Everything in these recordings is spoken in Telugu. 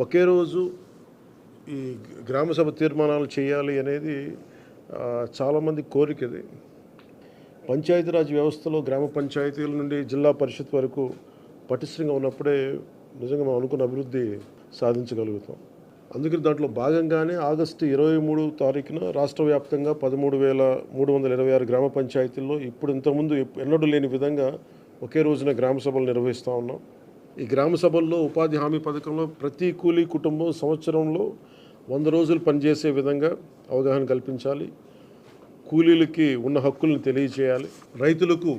ఒకే రోజు ఈ గ్రామ సభ తీర్మానాలు చేయాలి అనేది చాలామంది కోరిక ఇది. పంచాయతీరాజ్ వ్యవస్థలో గ్రామ పంచాయతీల నుండి జిల్లా పరిషత్ వరకు పటిష్టంగా ఉన్నప్పుడే నిజంగా మనం అనుకున్న అభివృద్ధి సాధించగలుగుతాం. అందుకని దాంట్లో భాగంగానే ఆగస్టు 23 తారీఖున రాష్ట్ర వ్యాప్తంగా 13,326 గ్రామ పంచాయతీల్లో ఇప్పుడు ఇంతకుముందు ఎన్నడూ లేని విధంగా ఒకే రోజున గ్రామ సభలు నిర్వహిస్తూ ఉన్నాం. ఈ గ్రామ సభల్లో ఉపాధి హామీ పథకంలో ప్రతి కూలీ కుటుంబం సంవత్సరంలో 100 రోజులు పనిచేసే విధంగా అవగాహన కల్పించాలి. కూలీలకి ఉన్న హక్కులను తెలియజేయాలి. రైతులకు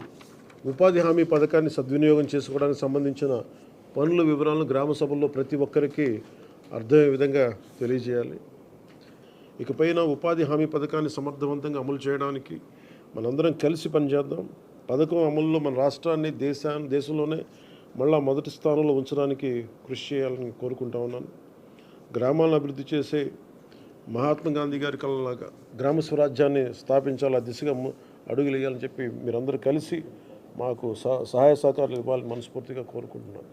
ఉపాధి హామీ పథకాన్ని సద్వినియోగం చేసుకోవడానికి సంబంధించిన పనుల వివరాలను గ్రామ సభల్లో ప్రతి ఒక్కరికి అర్థమయ్యే విధంగా తెలియజేయాలి. ఇకపైన ఉపాధి హామీ పథకాన్ని సమర్థవంతంగా అమలు చేయడానికి మనందరం కలిసి పనిచేద్దాం. పథకం అమలులో మన రాష్ట్రాన్ని దేశంలోనే మళ్ళా మొదటి స్థానంలో ఉంచడానికి కృషి చేయాలని కోరుకుంటా ఉన్నాను. గ్రామాలను అభివృద్ధి చేసే మహాత్మా గాంధీ గారి కళలాగా గ్రామ స్వరాజ్యాన్ని స్థాపించాలి, ఆ దిశగా అడుగులు వేయాలని చెప్పి మీరందరూ కలిసి మాకు సహాయ సహకారాలు ఇవ్వాలని మనస్ఫూర్తిగా కోరుకుంటున్నాను.